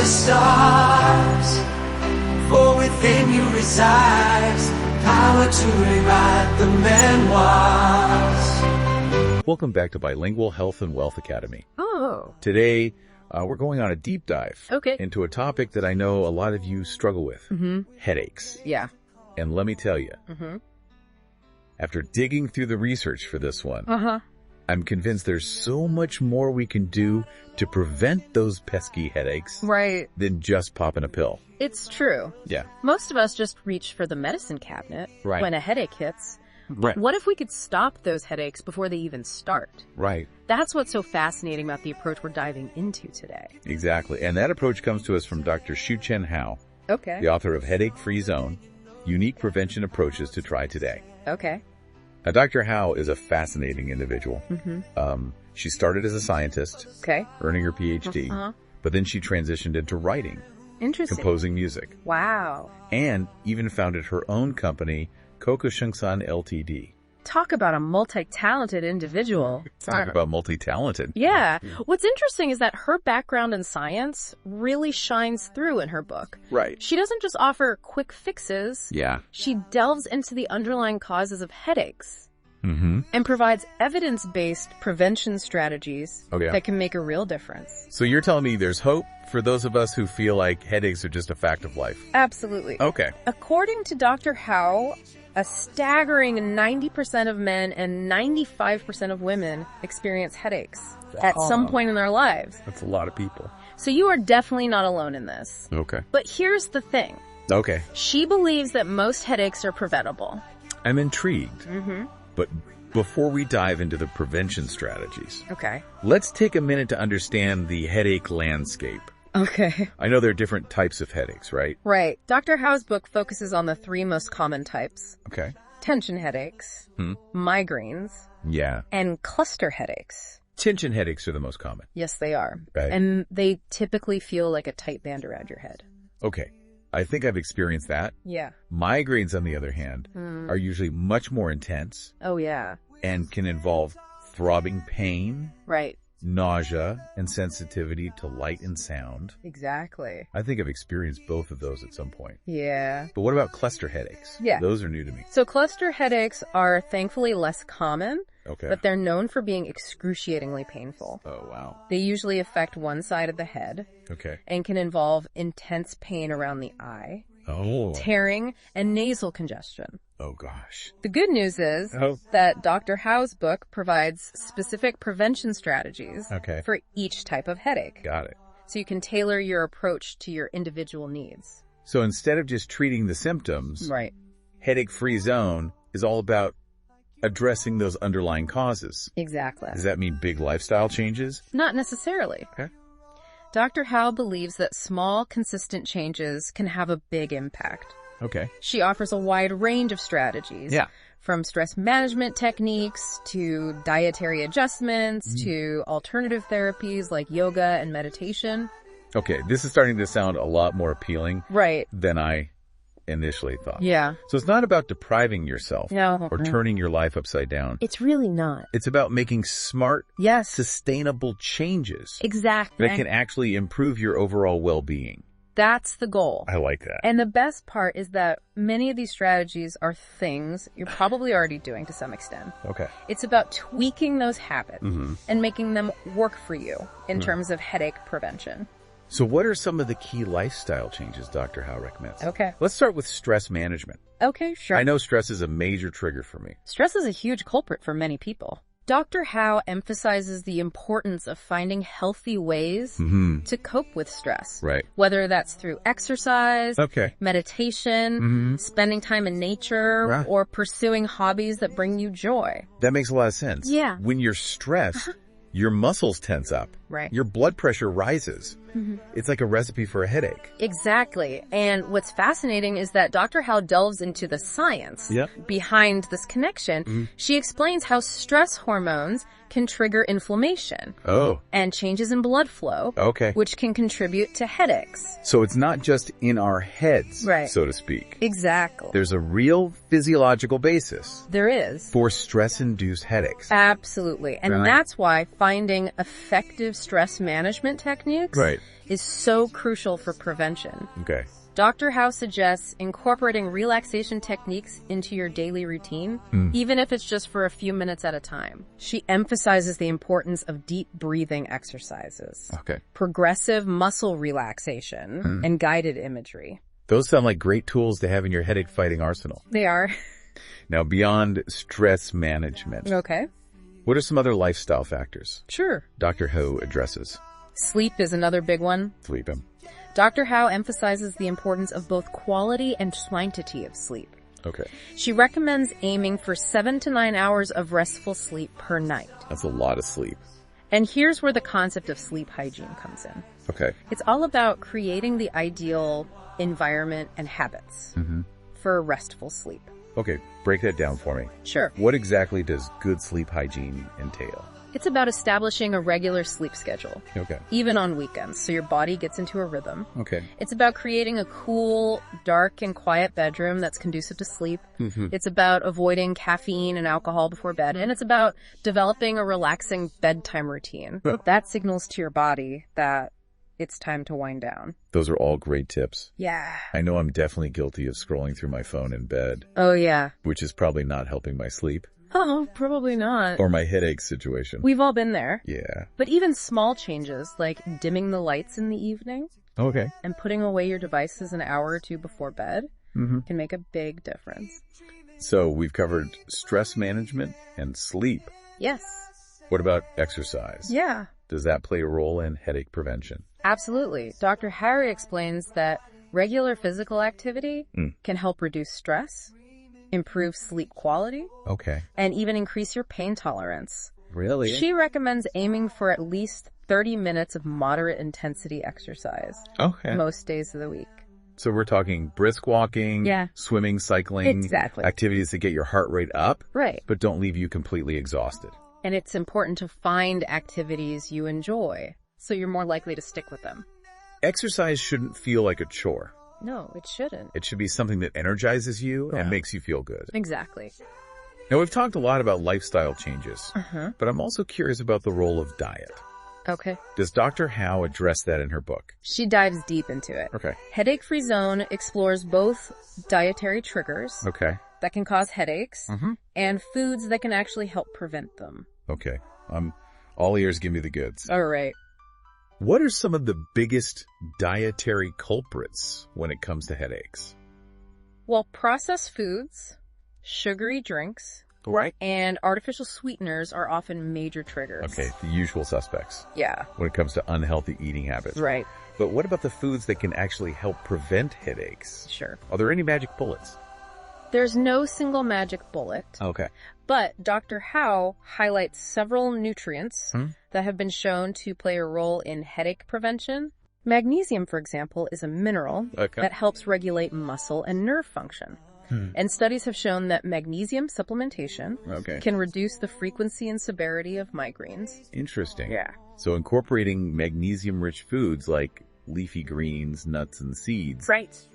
the stars, for within you resides power to rewrite the memoirs. Welcome back to Bilingual Health and Wealth Academy. Oh. Today, we're going on a deep dive into a topic that I know a lot of you struggle with, headaches. Yeah. And let me tell you, after digging through the research for this one, I'm convinced there's so much more we can do to prevent those pesky headaches than just popping a pill. It's true. Yeah. Most of us just reach for the medicine cabinet when a headache hits. Right. What if we could stop those headaches before they even start? Right. That's what's so fascinating about the approach we're diving into today. Exactly. And that approach comes to us from Dr. Shu Chen Hou, the author of Headache-Free Zone, Unique Prevention Approaches to Try Today. Okay. Now, Dr. Hou is a fascinating individual. She started as a scientist, earning her PhD, but then she transitioned into writing, composing music. Wow. And even founded her own company, Coco Shengsan Ltd. Talk about a multi-talented individual. Talk about multi-talented. Yeah. What's interesting is that her background in science really shines through in her book. Right. She doesn't just offer quick fixes. Yeah. She delves into the underlying causes of headaches and provides evidence-based prevention strategies that can make a real difference. So you're telling me there's hope for those of us who feel like headaches are just a fact of life? Absolutely. Okay. According to Dr. Hou, a staggering 90% of men and 95% of women experience headaches at some point in their lives. That's a lot of people. So you are definitely not alone in this. Okay. But here's the thing. Okay. She believes that most headaches are preventable. I'm intrigued. But before we dive into the prevention strategies, let's take a minute to understand the headache landscape. Okay. I know there are different types of headaches, right? Right. Dr. Hou's book focuses on the three most common types. Okay. Tension headaches, migraines, and cluster headaches. Tension headaches are the most common. Yes, they are. Right. And they typically feel like a tight band around your head. Okay. I think I've experienced that. Yeah. Migraines, on the other hand, are usually much more intense. Oh, yeah. And can involve throbbing pain. Right. Nausea and sensitivity to light and sound. Exactly. I think I've experienced both of those at some point. Yeah. But what about cluster headaches? Yeah. Those are new to me. So cluster headaches are thankfully less common, but they're known for being excruciatingly painful. Oh, wow. They usually affect one side of the head. Okay. And can involve intense pain around the eye. Oh. Tearing and nasal congestion. Oh, gosh. The good news is that Dr. Hou's book provides specific prevention strategies for each type of headache. Got it. So you can tailor your approach to your individual needs. So instead of just treating the symptoms, Headache-Free Zone is all about addressing those underlying causes. Exactly. Does that mean big lifestyle changes? Not necessarily. Okay. Dr. Hou believes that small, consistent changes can have a big impact. Okay. She offers a wide range of strategies. Yeah. From stress management techniques to dietary adjustments to alternative therapies like yoga and meditation. Okay, this is starting to sound a lot more appealing than I initially thought. Yeah. So it's not about depriving yourself or No. turning your life upside down. It's really not. It's about making smart, sustainable changes Exactly. that can actually improve your overall well-being. That's the goal. I like that. And the best part is that many of these strategies are things you're probably already doing to some extent. Okay. It's about tweaking those habits and making them work for you in terms of headache prevention. So what are some of the key lifestyle changes Dr. Hou recommends? Okay. Let's start with stress management. Okay, sure. I know stress is a major trigger for me. Stress is a huge culprit for many people. Dr. Hou emphasizes the importance of finding healthy ways to cope with stress. Right. Whether that's through exercise, meditation, spending time in nature, or pursuing hobbies that bring you joy. That makes a lot of sense. Yeah. When you're stressed, your muscles tense up. Right. Your blood pressure rises. It's like a recipe for a headache. Exactly. And what's fascinating is that Dr. Hou delves into the science behind this connection. She explains how stress hormones can trigger inflammation. Oh. And changes in blood flow. Okay. Which can contribute to headaches. So it's not just in our heads, right, so to speak. Exactly. There's a real physiological basis. There is. For stress-induced headaches. Absolutely. And that's why finding effective stress management techniques is so crucial for prevention. Okay. Dr. Hou suggests incorporating relaxation techniques into your daily routine, even if it's just for a few minutes at a time. She emphasizes the importance of deep breathing exercises, progressive muscle relaxation, and guided imagery. Those sound like great tools to have in your headache-fighting arsenal. They are. Now, beyond stress management. Okay. What are some other lifestyle factors? Sure. Dr. Hou addresses. Sleep is another big one. Sleeping. Dr. Hou emphasizes the importance of both quality and quantity of sleep. Okay. She recommends aiming for 7 to 9 hours of restful sleep per night. That's a lot of sleep. And here's where the concept of sleep hygiene comes in. Okay. It's all about creating the ideal environment and habits for restful sleep. Okay, break that down for me. Sure. What exactly does good sleep hygiene entail? It's about establishing a regular sleep schedule. Okay. Even on weekends, so your body gets into a rhythm. Okay. It's about creating a cool, dark, and quiet bedroom that's conducive to sleep. It's about avoiding caffeine and alcohol before bed. And it's about developing a relaxing bedtime routine. That signals to your body that it's time to wind down. Those are all great tips. Yeah. I know I'm definitely guilty of scrolling through my phone in bed. Oh, yeah. Which is probably not helping my sleep. Oh, probably not. Or my headache situation. We've all been there. Yeah. But even small changes, like dimming the lights in the evening. Okay. And putting away your devices an hour or two before bed can make a big difference. So we've covered stress management and sleep. Yes. What about exercise? Yeah. Does that play a role in headache prevention? Absolutely. Dr. Harry explains that regular physical activity can help reduce stress, improve sleep quality, and even increase your pain tolerance. Really? She recommends aiming for at least 30 minutes of moderate intensity exercise most days of the week. So we're talking brisk walking, swimming, cycling, activities that get your heart rate up, but don't leave you completely exhausted. And it's important to find activities you enjoy, so you're more likely to stick with them. Exercise shouldn't feel like a chore. No, it shouldn't. It should be something that energizes you and makes you feel good. Exactly. Now, we've talked a lot about lifestyle changes, but I'm also curious about the role of diet. Okay. Does Dr. Hou address that in her book? She dives deep into it. Okay. Headache-Free Zone explores both dietary triggers that can cause headaches and foods that can actually help prevent them. Okay. I'm all ears, give me the goods. All right. What are some of the biggest dietary culprits when it comes to headaches? Well, processed foods, sugary drinks, and artificial sweeteners are often major triggers. Okay, the usual suspects. Yeah. When it comes to unhealthy eating habits. Right. But what about the foods that can actually help prevent headaches? Sure. Are there any magic bullets? There's no single magic bullet. Okay. But Dr. Hou highlights several nutrients that have been shown to play a role in headache prevention. Magnesium, for example, is a mineral that helps regulate muscle and nerve function. And studies have shown that magnesium supplementation can reduce the frequency and severity of migraines. Interesting. Yeah. So incorporating magnesium-rich foods like leafy greens, nuts, and seeds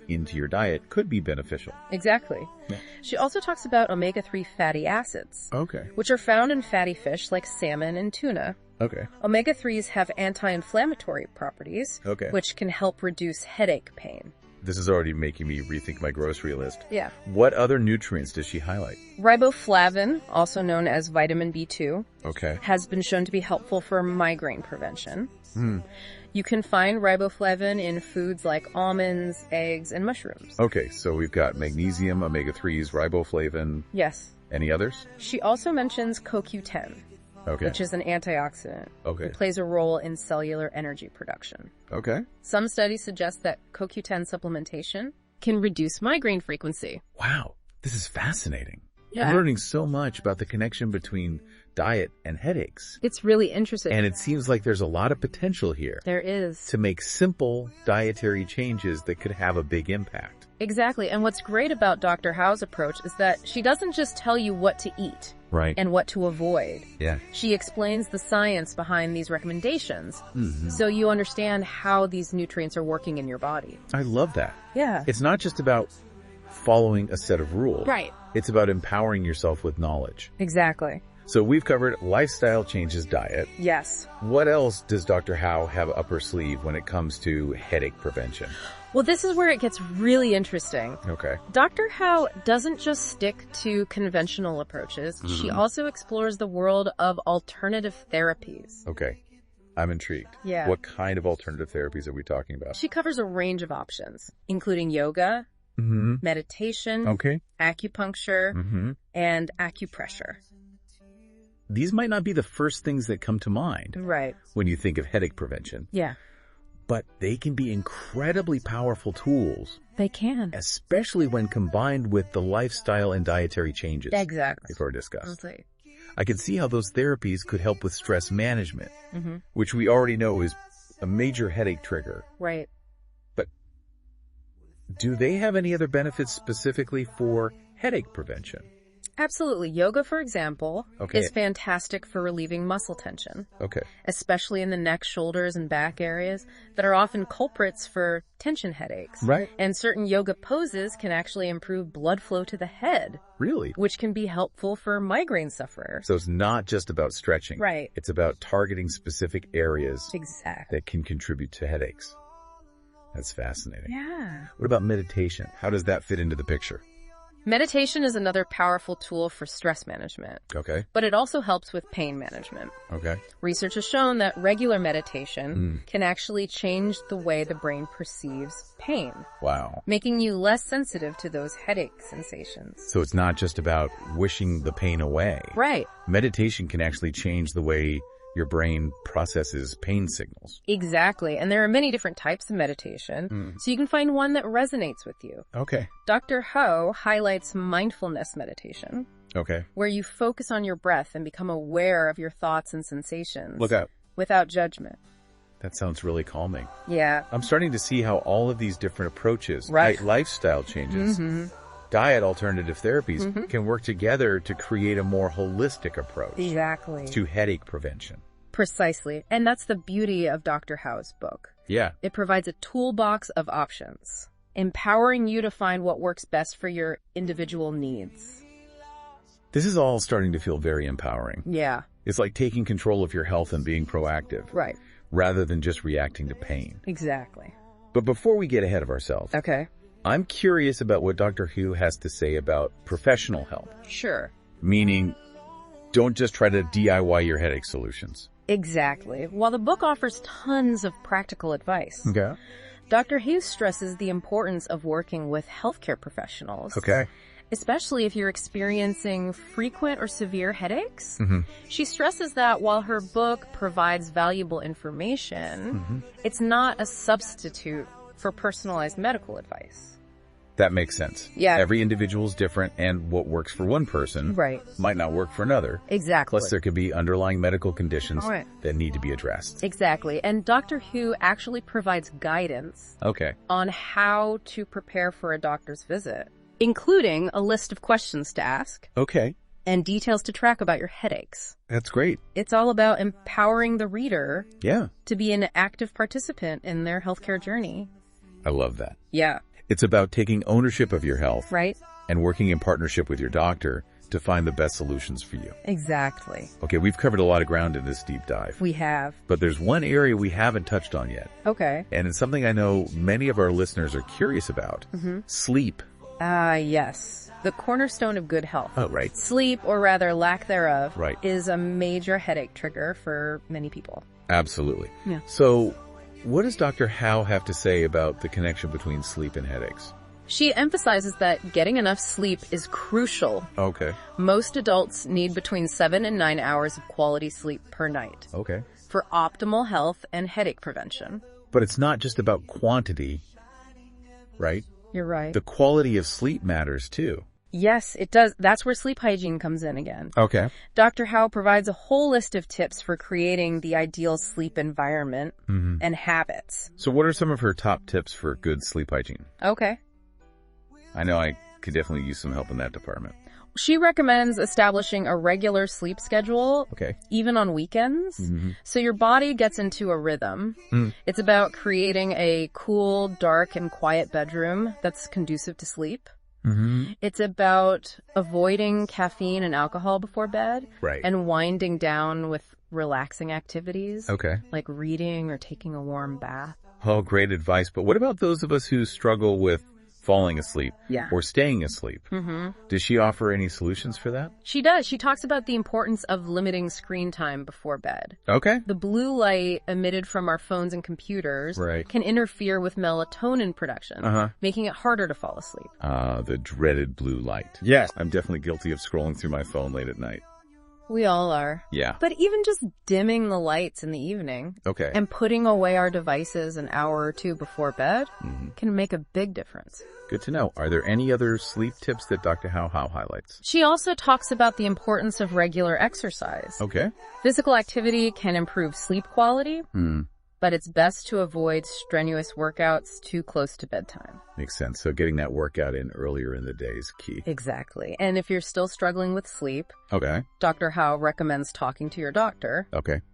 into your diet could be beneficial. Exactly. Yeah. She also talks about omega-3 fatty acids, which are found in fatty fish like salmon and tuna. Omega-3s have anti-inflammatory properties, which can help reduce headache pain. This is already making me rethink my grocery list. Yeah. What other nutrients does she highlight? Riboflavin, also known as vitamin B2, has been shown to be helpful for migraine prevention. You can find riboflavin in foods like almonds, eggs, and mushrooms. Okay, so we've got magnesium, omega-3s, riboflavin. Yes. Any others? She also mentions CoQ10, which is an antioxidant. It plays a role in cellular energy production. Some studies suggest that CoQ10 supplementation can reduce migraine frequency. Wow, this is fascinating. Yeah. I'm learning so much about the connection between diet and headaches. It's really interesting. And it seems like there's a lot of potential here. There is. To make simple dietary changes that could have a big impact. Exactly. And what's great about Dr. Hou's approach is that she doesn't just tell you what to eat. Right. And what to avoid. Yeah. She explains the science behind these recommendations, so you understand how these nutrients are working in your body. I love that. Yeah. It's not just about following a set of rules. Right. It's about empowering yourself with knowledge. Exactly. So we've covered lifestyle changes, diet. Yes. What else does Dr. Hou have up her sleeve when it comes to headache prevention? Well, this is where it gets really interesting. Okay. Dr. Hou doesn't just stick to conventional approaches. She also explores the world of alternative therapies. Okay. I'm intrigued. Yeah. What kind of alternative therapies are we talking about? She covers a range of options, including yoga, meditation, acupuncture, and acupressure. These might not be the first things that come to mind when you think of headache prevention. Yeah. But they can be incredibly powerful tools. They can. Especially when combined with the lifestyle and dietary changes. Exactly. We've already discussed. Right. I can see how those therapies could help with stress management, which we already know is a major headache trigger. Right. But do they have any other benefits specifically for headache prevention? Absolutely. Yoga, for example, is fantastic for relieving muscle tension. Okay. Especially in the neck, shoulders, and back areas that are often culprits for tension headaches. Right. And certain yoga poses can actually improve blood flow to the head. Really? Which can be helpful for migraine sufferers. So it's not just about stretching. Right. It's about targeting specific areas exactly that can contribute to headaches. That's fascinating. Yeah. What about meditation? How does that fit into the picture? Meditation is another powerful tool for stress management. Okay. But it also helps with pain management. Okay. Research has shown that regular meditation can actually change the way the brain perceives pain. Wow. Making you less sensitive to those headache sensations. So it's not just about wishing the pain away. Right. Meditation can actually change the way your brain processes pain signals. Exactly. And there are many different types of meditation, so you can find one that resonates with you. Okay. Dr. Hou highlights mindfulness meditation. Okay. Where you focus on your breath and become aware of your thoughts and sensations. Look out. Without judgment. That sounds really calming. Yeah. I'm starting to see how all of these different approaches, lifestyle changes, diet alternative therapies can work together to create a more holistic approach to headache prevention. Precisely. And that's the beauty of Dr. Hou's book. Yeah. It provides a toolbox of options, empowering you to find what works best for your individual needs. This is all starting to feel very empowering. Yeah. It's like taking control of your health and being proactive. Right. Rather than just reacting to pain. Exactly. But before we get ahead of ourselves. Okay. I'm curious about what Dr. Hou has to say about professional help. Sure. Meaning, don't just try to DIY your headache solutions. Exactly. While the book offers tons of practical advice, Dr. Hou stresses the importance of working with healthcare professionals. Okay. Especially if you're experiencing frequent or severe headaches. She stresses that while her book provides valuable information, it's not a substitute for personalized medical advice. That makes sense. Yeah. Every individual is different, and what works for one person might not work for another. Exactly. Plus, there could be underlying medical conditions that need to be addressed. Exactly. And Dr. Hou actually provides guidance on how to prepare for a doctor's visit, including a list of questions to ask. And details to track about your headaches. That's great. It's all about empowering the reader to be an active participant in their healthcare journey. I love that. Yeah. It's about taking ownership of your health. Right. And working in partnership with your doctor to find the best solutions for you. Exactly. Okay, we've covered a lot of ground in this deep dive. We have. But there's one area we haven't touched on yet. Okay. And it's something I know many of our listeners are curious about. Sleep. Yes. The cornerstone of good health. Oh, right. Sleep, or rather lack thereof, is a major headache trigger for many people. Absolutely. Yeah. So, what does Dr. Hou have to say about the connection between sleep and headaches? She emphasizes that getting enough sleep is crucial. Okay. Most adults need between 7 and 9 hours of quality sleep per night. Okay. For optimal health and headache prevention. But it's not just about quantity, right? You're right. The quality of sleep matters too. Yes, it does. That's where sleep hygiene comes in again. Okay. Dr. Hou provides a whole list of tips for creating the ideal sleep environment and habits. So what are some of her top tips for good sleep hygiene? Okay. I know I could definitely use some help in that department. She recommends establishing a regular sleep schedule, even on weekends, so your body gets into a rhythm. It's about creating a cool, dark, and quiet bedroom that's conducive to sleep. It's about avoiding caffeine and alcohol before bed, and winding down with relaxing activities, like reading or taking a warm bath. Oh, great advice. But what about those of us who struggle with falling asleep or staying asleep? Does she offer any solutions for that? She does. She talks about the importance of limiting screen time before bed. The blue light emitted from our phones and computers can interfere with melatonin production, making it harder to fall asleep. The dreaded blue light. Yes, I'm definitely guilty of scrolling through my phone late at night. We all are. Yeah. But even just dimming the lights in the evening and putting away our devices an hour or two before bed can make a big difference. Good to know. Are there any other sleep tips that Dr. Hou highlights? She also talks about the importance of regular exercise. Physical activity can improve sleep quality, but it's best to avoid strenuous workouts too close to bedtime. Makes sense. So getting that workout in earlier in the day is key. Exactly. And if you're still struggling with sleep, Dr. Hou recommends talking to your doctor.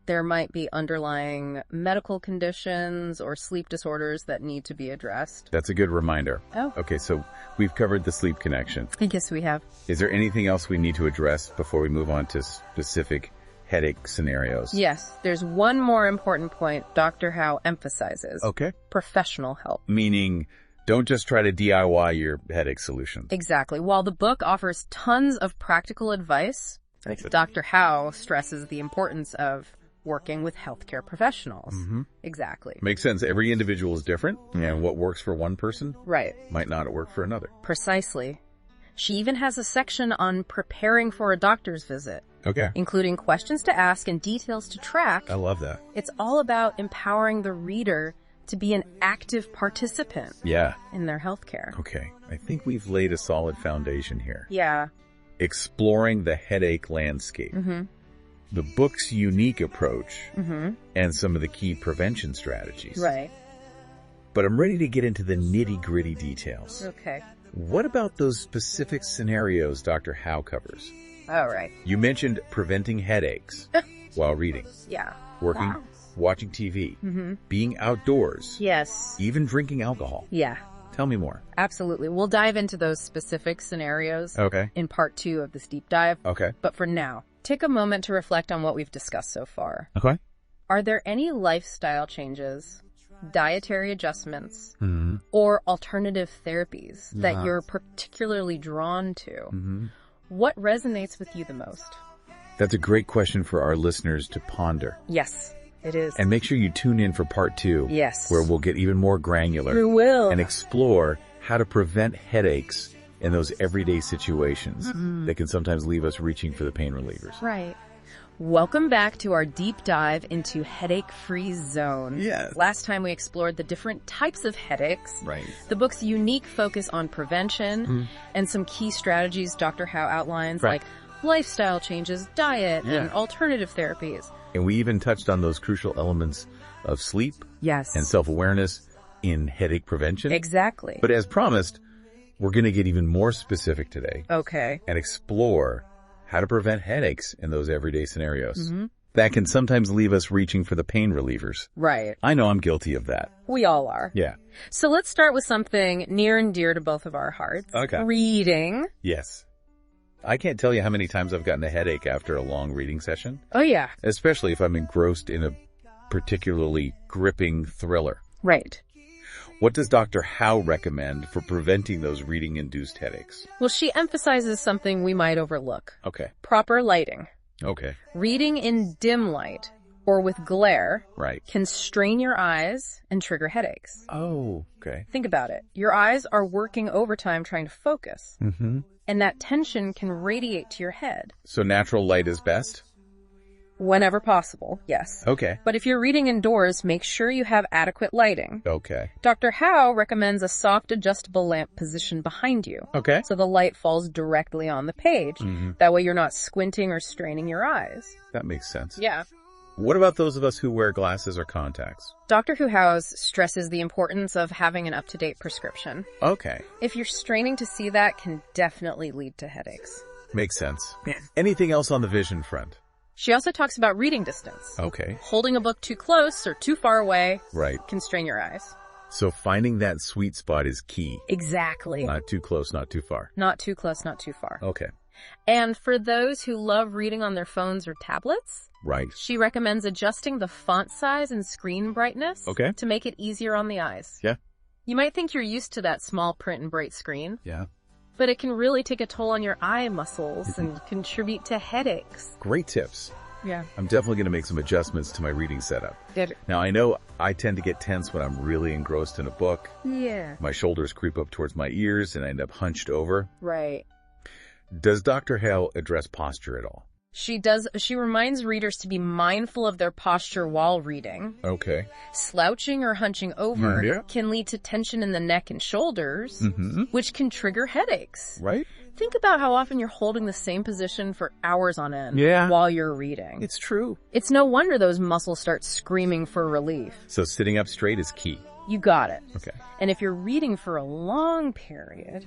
There might be underlying medical conditions or sleep disorders that need to be addressed. That's a good reminder. Okay, so we've covered the sleep connection. I guess we have. Is there anything else we need to address before we move on to specific headache scenarios? Yes, there's one more important point Dr. Hou emphasizes. Professional help. Meaning, don't just try to DIY your headache solutions. Exactly. While the book offers tons of practical advice, Dr. Hou stresses the importance of working with healthcare professionals. Exactly. Makes sense. Every individual is different, and what works for one person might not work for another. Precisely. She even has a section on preparing for a doctor's visit. Including questions to ask and details to track. I love that. It's all about empowering the reader to be an active participant in their healthcare. I think we've laid a solid foundation here. Yeah. Exploring the headache landscape. The book's unique approach and some of the key prevention strategies. But I'm ready to get into the nitty-gritty details. What about those specific scenarios Dr. Hou covers? All right. You mentioned preventing headaches while reading. Working, watching TV, being outdoors. Even drinking alcohol. Tell me more. Absolutely. We'll dive into those specific scenarios in part 2 of this deep dive. But for now, take a moment to reflect on what we've discussed so far. Are there any lifestyle changes, dietary adjustments, or alternative therapies that you're particularly drawn to? What resonates with you the most? That's a great question for our listeners to ponder. Yes, it is. And make sure you tune in for part 2. Where we'll get even more granular. We will. And explore how to prevent headaches in those everyday situations that can sometimes leave us reaching for the pain relievers. Welcome back to our deep dive into headache-free zone. Last time we explored the different types of headaches, the book's unique focus on prevention, and some key strategies Dr. Hou outlines, like lifestyle changes, diet, and alternative therapies. And we even touched on those crucial elements of sleep and self-awareness in headache prevention. Exactly. But as promised, we're going to get even more specific today. And explore how to prevent headaches in those everyday scenarios. That can sometimes leave us reaching for the pain relievers. I know I'm guilty of that. We all are. So let's start with something near and dear to both of our hearts. Reading. I can't tell you how many times I've gotten a headache after a long reading session. Especially if I'm engrossed in a particularly gripping thriller. What does Dr. Hou recommend for preventing those reading-induced headaches? Well, she emphasizes something we might overlook. Proper lighting. Reading in dim light or with glare can strain your eyes and trigger headaches. Think about it. Your eyes are working overtime trying to focus. And that tension can radiate to your head. So natural light is best? Whenever possible, yes. But if you're reading indoors, make sure you have adequate lighting. Dr. Hou recommends a soft adjustable lamp positioned behind you. So the light falls directly on the page. That way you're not squinting or straining your eyes. That makes sense. What about those of us who wear glasses or contacts? Dr. Hou stresses the importance of having an up-to-date prescription. If you're straining to see that, can definitely lead to headaches. Makes sense. Anything else on the vision front? She also talks about reading distance. Okay. Holding a book too close or too far away can strain your eyes. So finding that sweet spot is key. Exactly. Not too close, not too far. Not too close, not too far. Okay. And for those who love reading on their phones or tablets, she recommends adjusting the font size and screen brightness to make it easier on the eyes. Yeah. You might think you're used to that small print and bright screen. Yeah. But it can really take a toll on your eye muscles and contribute to headaches. Great tips. Yeah. I'm definitely going to make some adjustments to my reading setup. Now, I know I tend to get tense when I'm really engrossed in a book. Yeah. My shoulders creep up towards my ears and I end up hunched over. Right. Does Dr. Hou address posture at all? She does. She reminds readers to be mindful of their posture while reading. Okay. Slouching or hunching over can lead to tension in the neck and shoulders, which can trigger headaches. Right. Think about how often you're holding the same position for hours on end while you're reading. It's true. It's no wonder those muscles start screaming for relief. So sitting up straight is key. You got it. Okay. And if you're reading for a long period,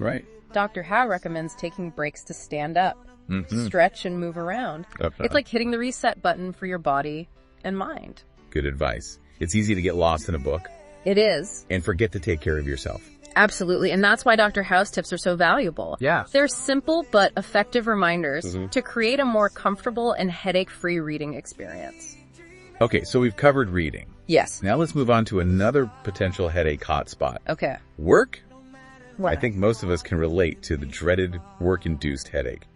Dr. Hou recommends taking breaks to stand up. Stretch and move around. It's like hitting the reset button for your body and mind. Good advice. It's easy to get lost in a book. It is. And forget to take care of yourself. Absolutely. And that's why Dr. Hou's tips are so valuable. Yeah. They're simple but effective reminders to create a more comfortable and headache-free reading experience. Okay, so we've covered reading. Yes. Now let's move on to another potential headache hotspot. Okay. Work? What? I think most of us can relate to the dreaded work-induced headache,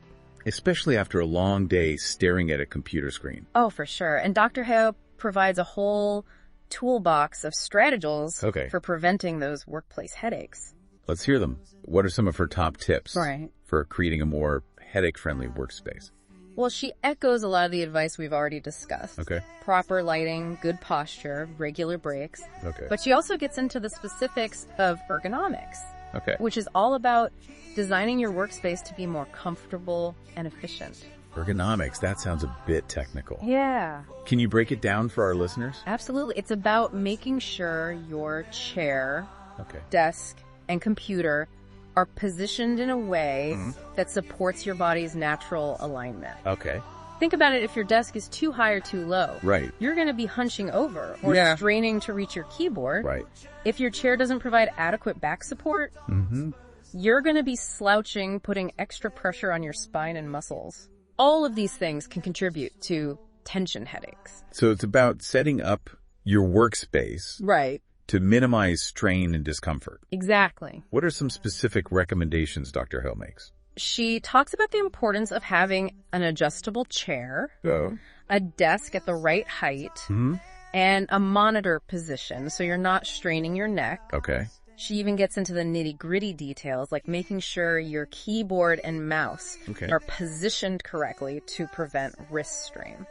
especially after a long day staring at a computer screen. Oh, for sure. And Dr. Hou provides a whole toolbox of strategies for preventing those workplace headaches. Let's hear them. What are some of her top tips for creating a more headache-friendly workspace? Well, she echoes a lot of the advice we've already discussed. Okay. Proper lighting, good posture, regular breaks. Okay. But she also gets into the specifics of ergonomics. Okay. Which is all about designing your workspace to be more comfortable and efficient. Ergonomics, that sounds a bit technical. Yeah. Can you break it down for our listeners? Absolutely. It's about making sure your chair, desk, and computer are positioned in a way that supports your body's natural alignment. Okay. Think about it. If your desk is too high or too low, you're going to be hunching over or straining to reach your keyboard. Right. If your chair doesn't provide adequate back support, you're going to be slouching, putting extra pressure on your spine and muscles. All of these things can contribute to tension headaches. So it's about setting up your workspace to minimize strain and discomfort. Exactly. What are some specific recommendations Dr. Hou makes? She talks about the importance of having an adjustable chair, a desk at the right height, and a monitor position so you're not straining your neck. Okay. She even gets into the nitty-gritty details, like making sure your keyboard and mouse are positioned correctly to prevent wrist strain.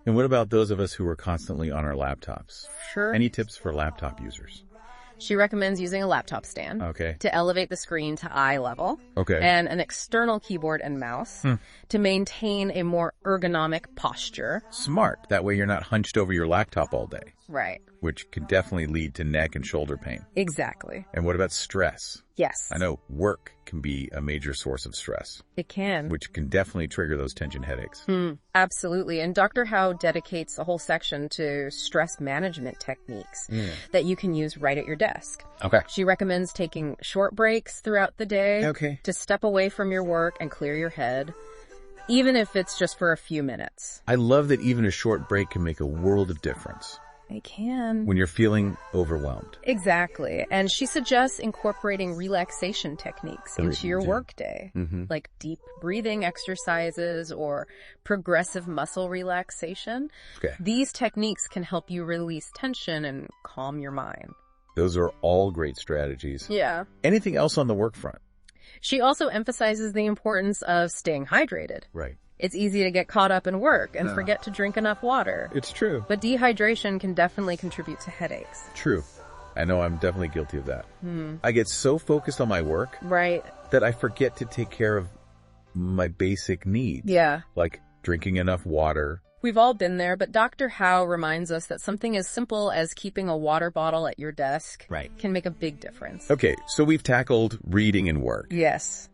And what about those of us who are constantly on our laptops? Sure. Any tips for laptop users? She recommends using a laptop stand to elevate the screen to eye level and an external keyboard and mouse to maintain a more ergonomic posture. Smart. That way you're not hunched over your laptop all day. Right. Which can definitely lead to neck and shoulder pain. Exactly. And what about stress? Yes. I know work can be a major source of stress. It can. Which can definitely trigger those tension headaches. Absolutely. And Dr. Hou dedicates a whole section to stress management techniques that you can use right at your desk. Okay. She recommends taking short breaks throughout the day to step away from your work and clear your head, even if it's just for a few minutes. I love that even a short break can make a world of difference. It can. When you're feeling overwhelmed. Exactly. And she suggests incorporating relaxation techniques into your workday, like deep breathing exercises or progressive muscle relaxation. These techniques can help you release tension and calm your mind. Those are all great strategies. Yeah. Anything else on the work front? She also emphasizes the importance of staying hydrated. Right. It's easy to get caught up in work and forget to drink enough water. It's true. But dehydration can definitely contribute to headaches. True. I know I'm definitely guilty of that. I get so focused on my work that I forget to take care of my basic needs. Yeah. Like drinking enough water. We've all been there, but Dr. Hou reminds us that something as simple as keeping a water bottle at your desk can make a big difference. Okay, so we've tackled reading and work. Yes.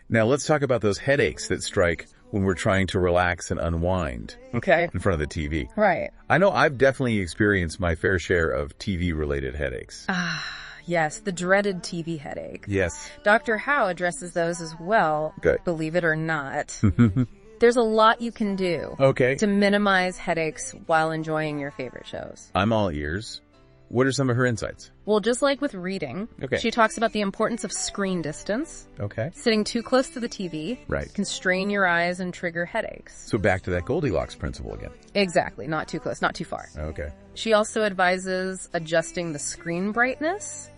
Now let's talk about those headaches that strike when we're trying to relax and unwind in front of the TV. Right. I know I've definitely experienced my fair share of TV-related headaches. Yes, the dreaded TV headache. Yes. Dr. Hou addresses those as well, believe it or not. There's a lot you can do to minimize headaches while enjoying your favorite shows. I'm all ears. What are some of her insights? Well, just like with reading, she talks about the importance of screen distance. Sitting too close to the TV can strain your eyes and trigger headaches. So back to that Goldilocks principle again. Exactly. Not too close, not too far. She also advises adjusting the screen brightness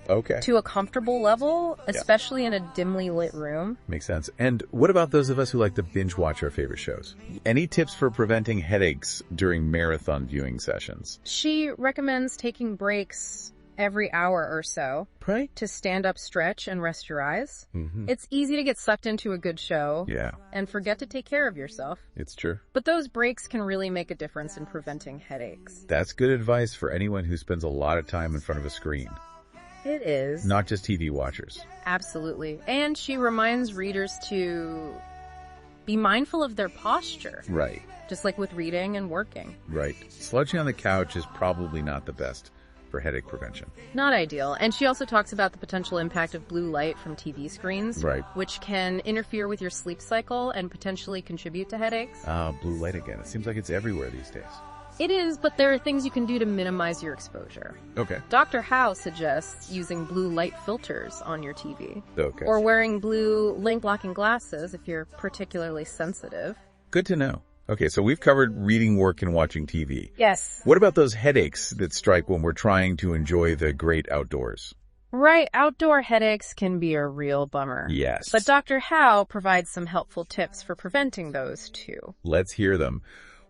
to a comfortable level, especially in a dimly lit room. Makes sense. And what about those of us who like to binge watch our favorite shows? Any tips for preventing headaches during marathon viewing sessions? She recommends taking breaks every hour or so to stand up, stretch, and rest your eyes. It's easy to get sucked into a good show and forget to take care of yourself. It's true. But those breaks can really make a difference in preventing headaches. That's good advice for anyone who spends a lot of time in front of a screen. It is. Not just TV watchers. Absolutely. And she reminds readers to be mindful of their posture. Right. Just like with reading and working. Right. Slouching on the couch is probably not the best for headache prevention. Not ideal. And she also talks about the potential impact of blue light from TV screens, which can interfere with your sleep cycle and potentially contribute to headaches. Blue light again. It seems like it's everywhere these days. It is, but there are things you can do to minimize your exposure. Dr. Hou suggests using blue light filters on your TV. Or wearing blue link-blocking glasses if you're particularly sensitive. Good to know. Okay, so we've covered reading, work, and watching TV. Yes. What about those headaches that strike when we're trying to enjoy the great outdoors? Right, outdoor headaches can be a real bummer. Yes. But Dr. Hou provides some helpful tips for preventing those too. Let's hear them.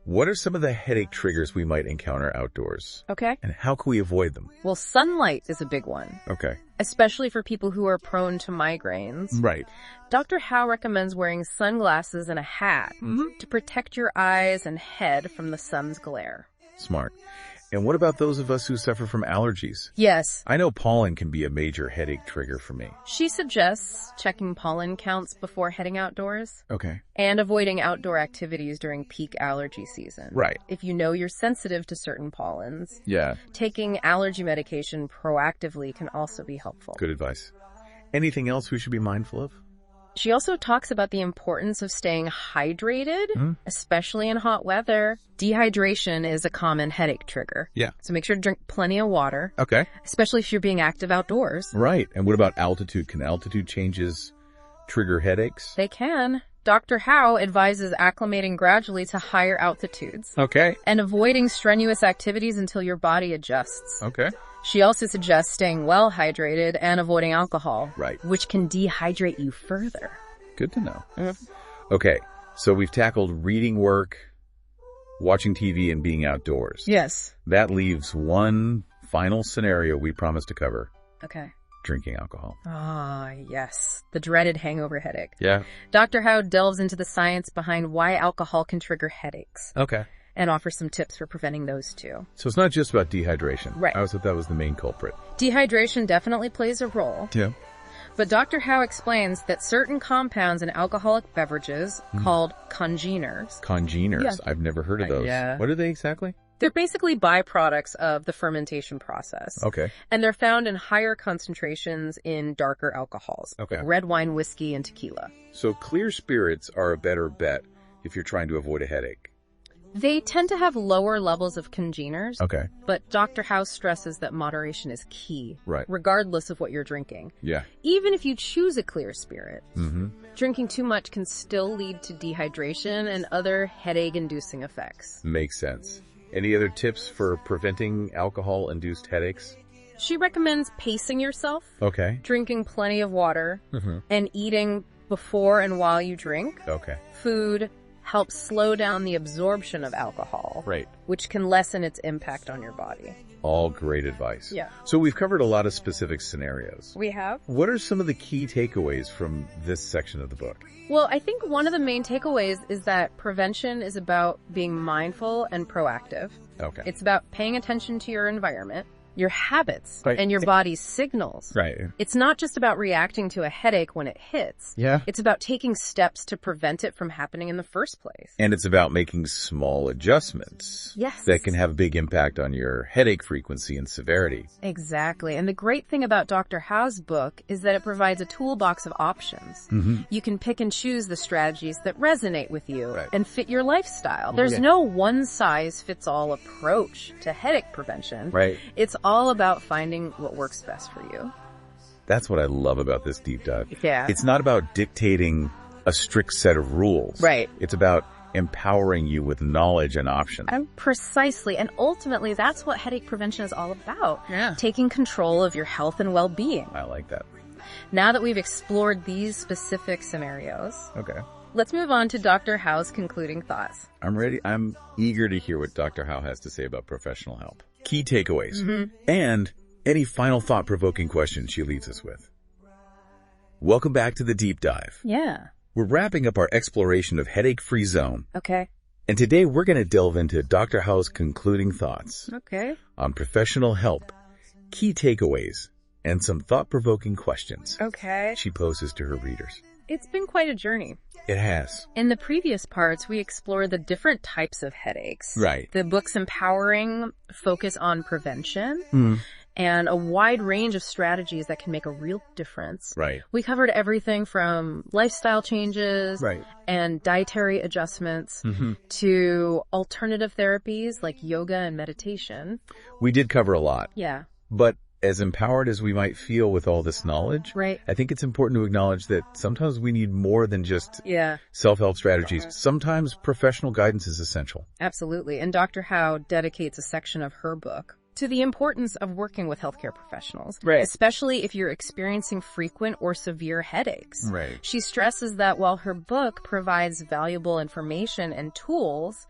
What are some of the headache triggers we might encounter outdoors? And how can we avoid them? Well, sunlight is a big one. Especially for people who are prone to migraines. Dr. Hou recommends wearing sunglasses and a hat to protect your eyes and head from the sun's glare. Smart. And what about those of us who suffer from allergies? Yes. I know pollen can be a major headache trigger for me. She suggests checking pollen counts before heading outdoors. And avoiding outdoor activities during peak allergy season. If you know you're sensitive to certain pollens, taking allergy medication proactively can also be helpful. Good advice. Anything else we should be mindful of? She also talks about the importance of staying hydrated, especially in hot weather. Dehydration is a common headache trigger. So make sure to drink plenty of water. Especially if you're being active outdoors. And what about altitude? Can altitude changes trigger headaches? They can. Dr. Hou advises acclimating gradually to higher altitudes. And avoiding strenuous activities until your body adjusts. She also suggests staying well hydrated and avoiding alcohol, which can dehydrate you further. Good to know. Okay, so we've tackled reading, work, watching TV, and being outdoors. Yes. That leaves one final scenario we promised to cover. Drinking alcohol. Yes. The dreaded hangover headache. Yeah. Dr. Hou delves into the science behind why alcohol can trigger headaches. And offers some tips for preventing those too. So it's not just about dehydration. I always thought that was the main culprit. Dehydration definitely plays a role. But Dr. Hou explains that certain compounds in alcoholic beverages called congeners. Congeners? I've never heard of those. What are they exactly? They're basically byproducts of the fermentation process. And they're found in higher concentrations in darker alcohols. Like red wine, whiskey, and tequila. So clear spirits are a better bet if you're trying to avoid a headache. They tend to have lower levels of congeners. But Dr. Hou stresses that moderation is key. Regardless of what you're drinking. Even if you choose a clear spirit. Drinking too much can still lead to dehydration and other headache-inducing effects. Makes sense. Any other tips for preventing alcohol-induced headaches? She recommends pacing yourself. Drinking plenty of water. And eating before and while you drink. Food helps slow down the absorption of alcohol. Which can lessen its impact on your body. All great advice. So we've covered a lot of specific scenarios. We have. What are some of the key takeaways from this section of the book? Well, I think one of the main takeaways is that prevention is about being mindful and proactive. It's about paying attention to your environment, your habits and your body's signals. Right. It's not just about reacting to a headache when it hits. Yeah. It's about taking steps to prevent it from happening in the first place. And it's about making small adjustments. Yes. That can have a big impact on your headache frequency and severity. Exactly. And the great thing about Dr. Hou's book is that it provides a toolbox of options. You can pick and choose the strategies that resonate with you and fit your lifestyle. There's no one-size-fits-all approach to headache prevention. Right. It's all about finding what works best for you. That's what I love about this deep dive. Yeah. It's not about dictating a strict set of rules. Right. It's about empowering you with knowledge and options. And precisely. And ultimately, that's what headache prevention is all about. Yeah. Taking control of your health and well-being. I like that. Now that we've explored these specific scenarios, Okay. let's move on to Dr. Hou's concluding thoughts. I'm ready. I'm eager to hear what Dr. Hou has to say about professional help. Key takeaways. And any final thought-provoking questions she leaves us with. Welcome back to the deep dive. Yeah. We're wrapping up our exploration of Headache-Free Zone. Okay. And today we're going to delve into Dr. Hou's concluding thoughts Okay. on professional help, key takeaways, and some thought-provoking questions Okay. she poses to her readers. It's been quite a journey. It has. In the previous parts, we explored the different types of headaches. Right. The book's empowering focus on prevention and a wide range of strategies that can make a real difference. Right. We covered everything from lifestyle changes and dietary adjustments to alternative therapies like yoga and meditation. We did cover a lot. Yeah. But as empowered as we might feel with all this knowledge, I think it's important to acknowledge that sometimes we need more than just self-help strategies. Sometimes professional guidance is essential. Absolutely. And Dr. Hou dedicates a section of her book to the importance of working with healthcare professionals, especially if you're experiencing frequent or severe headaches. Right. She stresses that while her book provides valuable information and tools,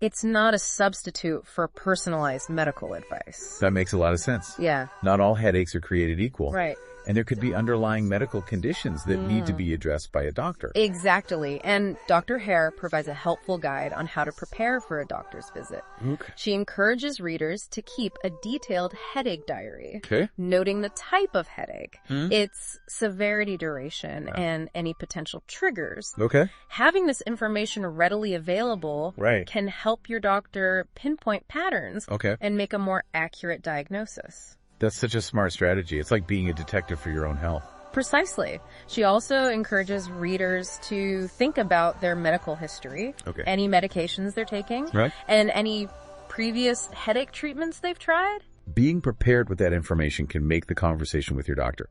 it's not a substitute for personalized medical advice. That makes a lot of sense. Yeah. Not all headaches are created equal. Right. And there could be underlying medical conditions that need to be addressed by a doctor. Exactly. And Dr. Hare provides a helpful guide on how to prepare for a doctor's visit. Okay. She encourages readers to keep a detailed headache diary, Okay. noting the type of headache, its severity, duration, and any potential triggers. Okay. Having this information readily available can help your doctor pinpoint patterns and make a more accurate diagnosis. That's such a smart strategy. It's like being a detective for your own health. Precisely. She also encourages readers to think about their medical history, any medications they're taking, and any previous headache treatments they've tried. Being prepared with that information can make the conversation with your doctor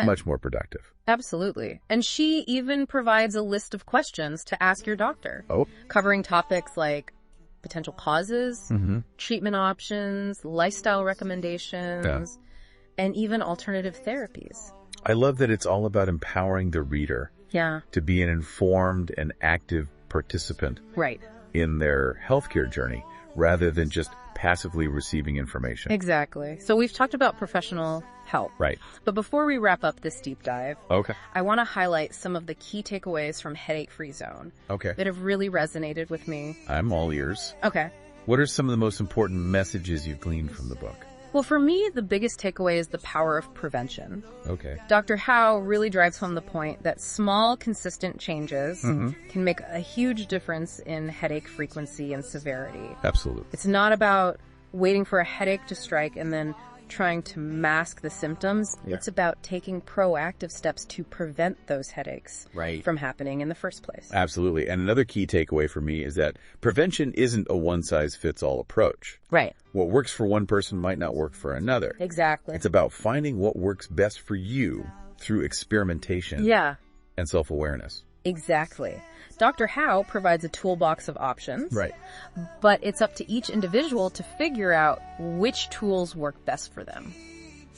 much more productive. Absolutely. And she even provides a list of questions to ask your doctor, covering topics like potential causes, treatment options, lifestyle recommendations, and even alternative therapies. I love that it's all about empowering the reader to be an informed and active participant in their healthcare journey rather than just passively receiving information. Exactly. So we've talked about professional help. Right. But before we wrap up this deep dive, Okay. I want to highlight some of the key takeaways from Headache-Free Zone Okay. that have really resonated with me. I'm all ears. Okay. What are some of the most important messages you've gleaned from the book? Well, for me, the biggest takeaway is the power of prevention. Okay. Dr. Hou really drives home the point that small, consistent changes can make a huge difference in headache frequency and severity. Absolutely. It's not about waiting for a headache to strike and then trying to mask the symptoms. Yeah. It's about taking proactive steps to prevent those headaches Right. from happening in the first place. Absolutely. And another key takeaway for me is that prevention isn't a one-size-fits-all approach. Right. What works for one person might not work for another. Exactly. It's about finding what works best for you through experimentation and self-awareness. Exactly. Dr. Hou provides a toolbox of options. Right. But it's up to each individual to figure out which tools work best for them.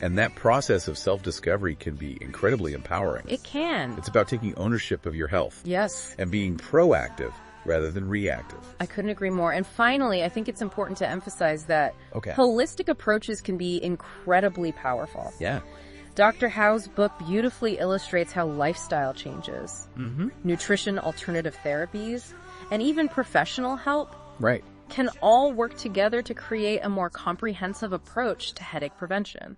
And that process of self-discovery can be incredibly empowering. It can. It's about taking ownership of your health. Yes. And being proactive rather than reactive. I couldn't agree more. And finally, I think it's important to emphasize that holistic approaches can be incredibly powerful. Yeah. Dr. Hou's book beautifully illustrates how lifestyle changes, nutrition, alternative therapies, and even professional help can all work together to create a more comprehensive approach to headache prevention.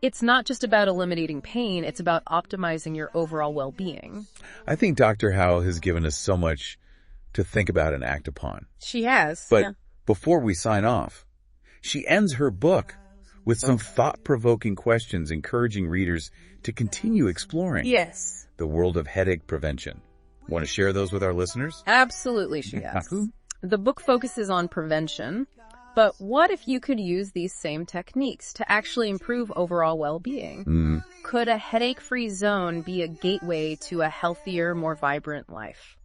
It's not just about eliminating pain, it's about optimizing your overall well-being. I think Dr. Hou has given us so much to think about and act upon. She has. But before we sign off, she ends her book with some thought-provoking questions encouraging readers to continue exploring the world of headache prevention. Want to share those with our listeners? Absolutely, she asks. The book focuses on prevention, but what if you could use these same techniques to actually improve overall well-being? Could a headache-free zone be a gateway to a healthier, more vibrant life?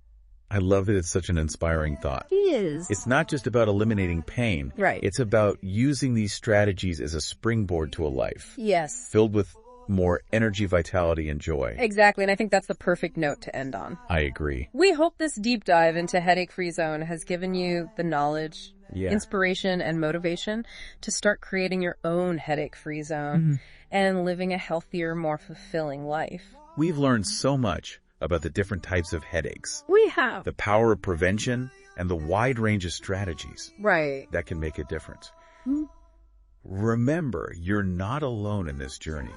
I love that it's such an inspiring thought. It is. It's not just about eliminating pain. Right. It's about using these strategies as a springboard to a life. Yes. Filled with more energy, vitality, and joy. Exactly, and I think that's the perfect note to end on. I agree. We hope this deep dive into Headache-Free Zone has given you the knowledge, inspiration, and motivation to start creating your own headache-free zone and living a healthier, more fulfilling life. We've learned so much about the different types of headaches. We have. The power of prevention and the wide range of strategies that can make a difference. Remember, you're not alone in this journey.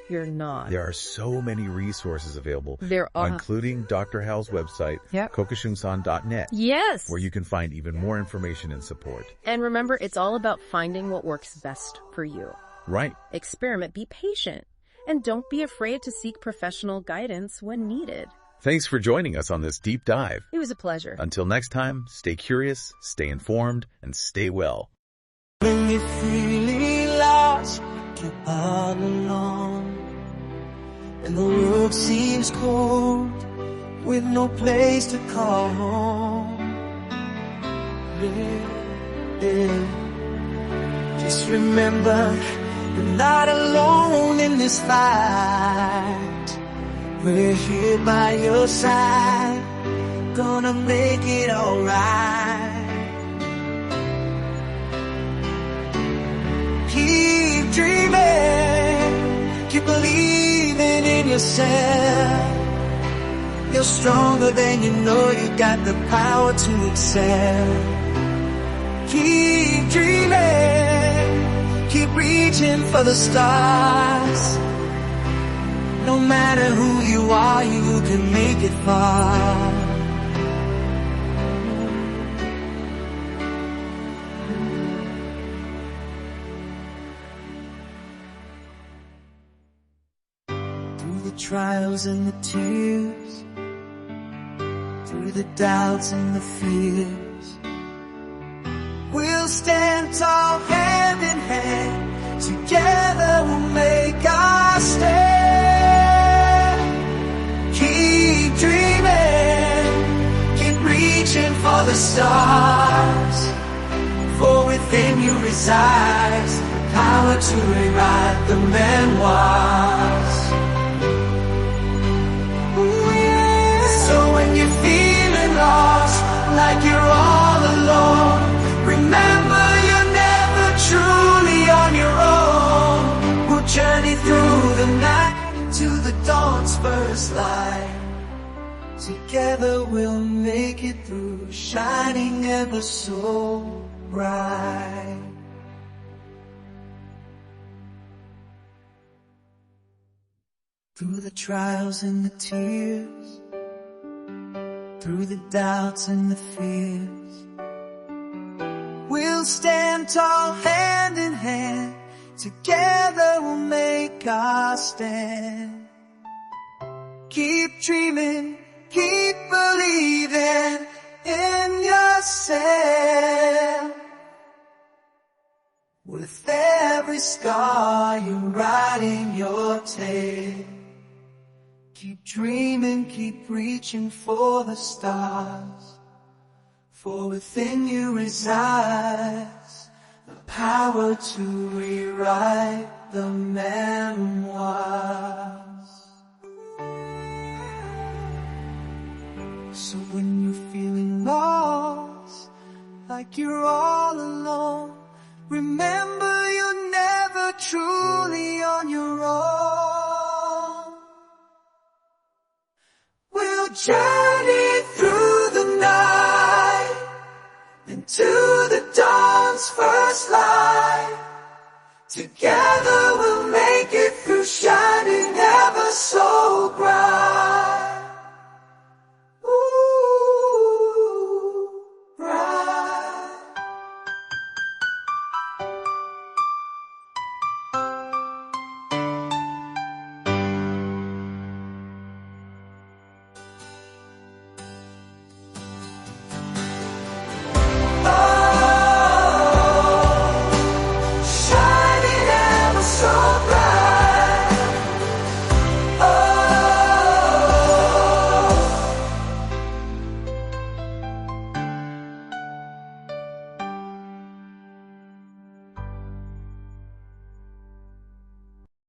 You're not. There are so many resources available, there are, including Dr. Hou's website, kokushungsan.net, where you can find even more information and support. And remember, it's all about finding what works best for you. Right. Experiment, be patient, and don't be afraid to seek professional guidance when needed. Thanks for joining us on this deep dive. It was a pleasure. Until next time, stay curious, stay informed, and stay well. When you're feeling lost, you're all alone, and the world seems cold, with no place to call home. Just remember, you're not alone in this fight. We're here by your side, gonna make it alright. Keep dreaming, keep believing in yourself. You're stronger than you know, you got the power to excel. Keep dreaming, keep reaching for the stars. No matter who you are, you can make it far. Through the trials and the tears, through the doubts and the fears, we'll stand tall hand in hand. Together we'll make our stand. Keep dreaming, keep reaching for the stars. For within you resides power to rewrite the memoirs. Ooh, yeah. So when you're feeling lost, like you're all alone, remember you're never truly on your own. We'll journey through the night to the dawn's first light. Together we'll make it through, shining ever so bright. Through the trials and the tears, through the doubts and the fears, we'll stand tall hand in hand. Together we'll make our stand. Keep dreaming, keep believing in yourself. With every scar, you're writing your tale. Keep dreaming, keep reaching for the stars. For within you resides the power to rewrite the memoirs. So when you're feeling lost, like you're all alone, remember you're never truly on your own. We'll journey through the night into the Together